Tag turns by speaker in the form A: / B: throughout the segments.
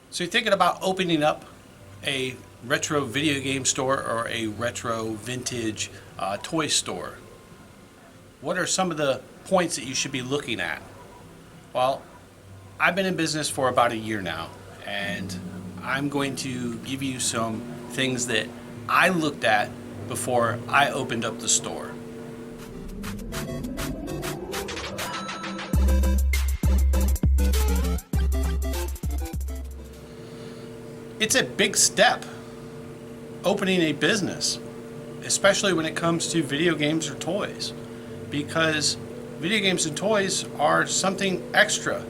A: So you're thinking about opening up a retro video game store or a retro vintage toy store. What are some of the points that you should be looking at? Well, I've been in business for about a year now, and I'm going to give you some things that I looked at before I opened up the store. It's a big step, opening a business, especially when it comes to video games or toys, because video games and toys are something extra.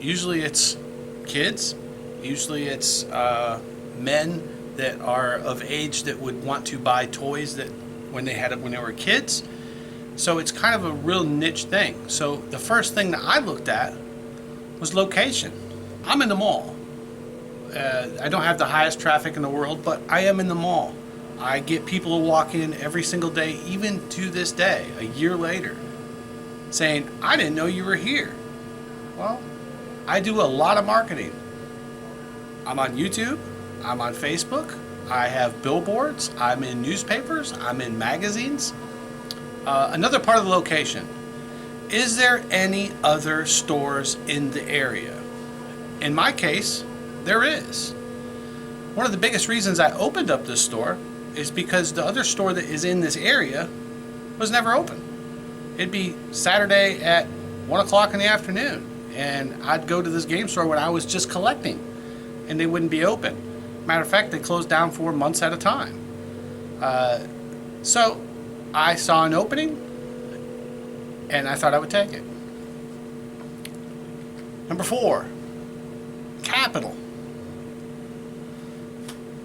A: Usually it's kids, usually it's men that are of age that would want to buy toys that when they were kids. So it's kind of a real niche thing. So the first thing that I looked at was location. I'm in the mall. I don't have the highest traffic in the world, but I am in the mall. I get people who walk in every single day, even to this day, a year later, saying, I didn't know you were here. Well, I do a lot of marketing. I'm on YouTube, I'm on Facebook, I have billboards, I'm in newspapers, I'm in magazines. Another part of the location. Is there any other stores in the area? In my case, there is. One of the biggest reasons I opened up this store is because the other store that is in this area was never open. It'd be Saturday at 1 o'clock in the afternoon, and I'd go to this game store when I was just collecting, and they wouldn't be open. Matter of fact, they closed down for months at a time. So I saw an opening, and I thought I would take it. Number 4, capital.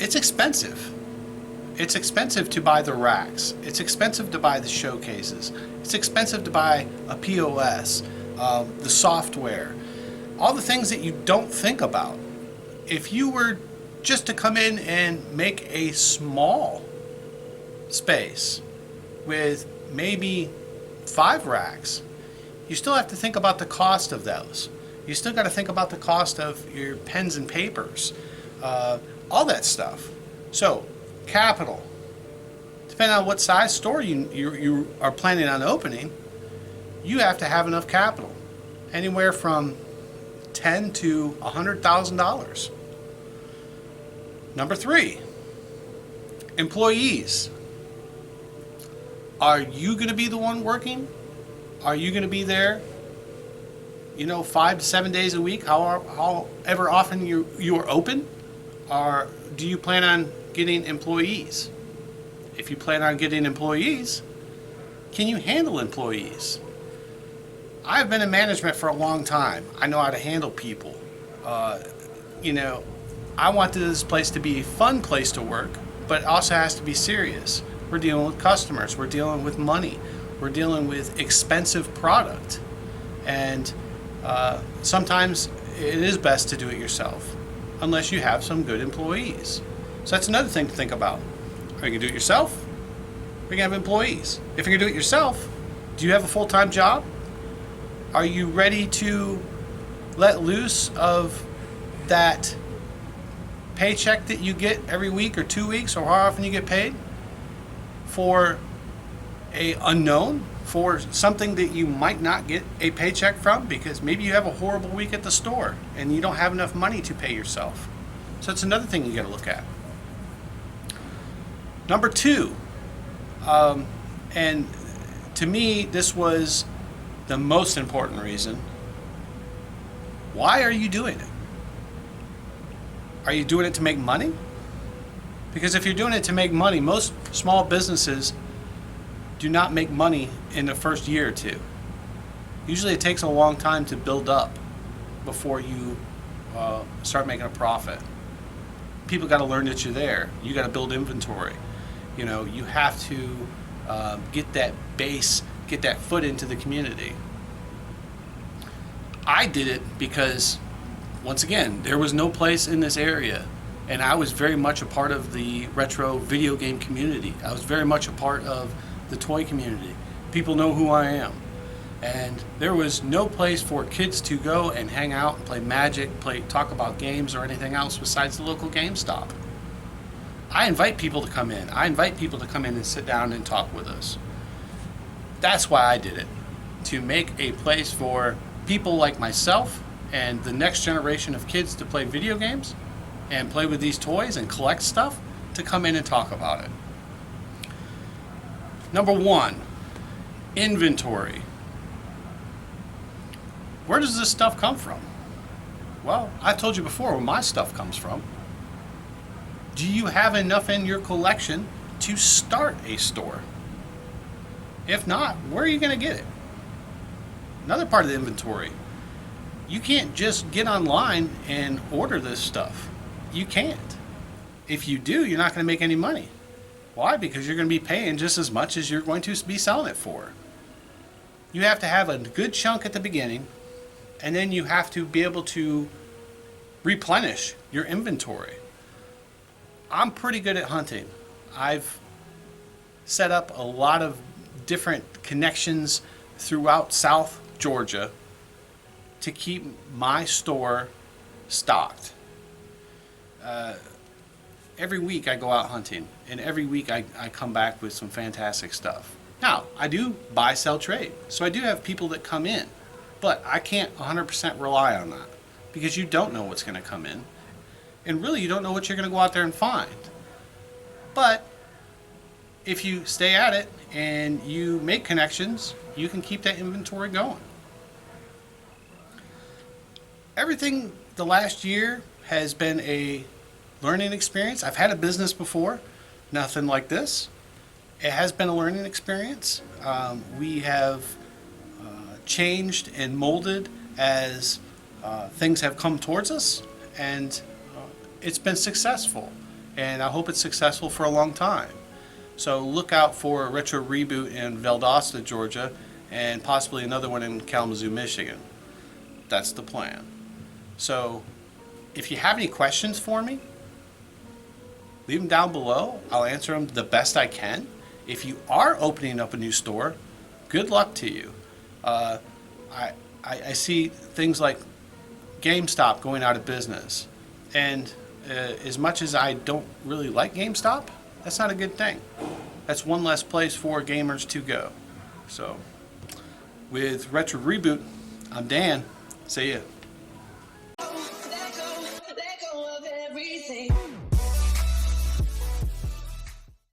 A: It's expensive. It's expensive to buy the racks. It's expensive to buy the showcases. It's expensive to buy a POS, the software, all the things that you don't think about. If you were just to come in and make a small space with maybe 5 racks, you still have to think about the cost of those. You still got to think about the cost of your pens and papers, all that stuff. So, capital. Depending on what size store you are planning on opening, you have to have enough capital. Anywhere from $10,000 to $100,000. Number 3, employees. Are you going to be the one working? Are you going to be there, 5 to 7 days a week, however often you are open? Or do you plan on getting employees? If you plan on getting employees, can you handle employees? I've been in management for a long time. I know how to handle people. I want this place to be a fun place to work, but it also has to be serious. We're dealing with customers. We're dealing with money. We're dealing with expensive product. And sometimes it is best to do it yourself, unless you have some good employees. So that's another thing to think about. Are you going to do it yourself? Or are you going to have employees? If you're going to do it yourself, do you have a full-time job? Are you ready to let loose of that paycheck that you get every week or 2 weeks, or how often you get paid, for a unknown, for something that you might not get a paycheck from, because maybe you have a horrible week at the store and you don't have enough money to pay yourself? So it's another thing you got to look at. Number 2, and to me this was the most important reason, why are you doing it? Are you doing it to make money? Because if you're doing it to make money, most small businesses do not make money in the first year or 2. Usually it takes a long time to build up before you start making a profit. People got to learn that you're there. You got to build inventory. You have to get that base, get that foot into the community. I did it because, once again, there was no place in this area, and I was very much a part of the retro video game community. I was very much a part of the toy community. People know who I am. And there was no place for kids to go and hang out and play Magic, talk about games or anything else besides the local GameStop. I invite people to come in. I invite people to come in and sit down and talk with us. That's why I did it, to make a place for people like myself and the next generation of kids to play video games and play with these toys and collect stuff, to come in and talk about it. Number one, inventory. Where does this stuff come from? Well, I told you before where my stuff comes from. Do you have enough in your collection to start a store? If not, where are you going to get it? Another part of the inventory. You can't just get online and order this stuff. You can't. If you do, you're not going to make any money. Why? Because you're going to be paying just as much as you're going to be selling it for. You have to have a good chunk at the beginning, and then you have to be able to replenish your inventory. I'm pretty good at hunting. I've set up a lot of different connections throughout South Georgia to keep my store stocked. Every week I go out hunting, and every week I come back with some fantastic stuff. Now, I do buy, sell, trade. So I do have people that come in, but I can't 100% rely on that, because you don't know what's going to come in. And really, you don't know what you're going to go out there and find. But if you stay at it and you make connections, you can keep that inventory going. Everything the last year has been a learning experience. I've had a business before, nothing like this. It has been a learning experience. We have changed and molded as things have come towards us, and it's been successful, and I hope it's successful for a long time. So look out for a retro reboot in Valdosta, Georgia, and possibly another one in Kalamazoo, Michigan. That's the plan. So if you have any questions for me, leave them down below. I'll answer them the best I can. If you are opening up a new store, good luck to you. I see things like GameStop going out of business, and as much as I don't really like GameStop, that's not a good thing. That's one less place for gamers to go. So with Retro Reboot, I'm Dan. See ya.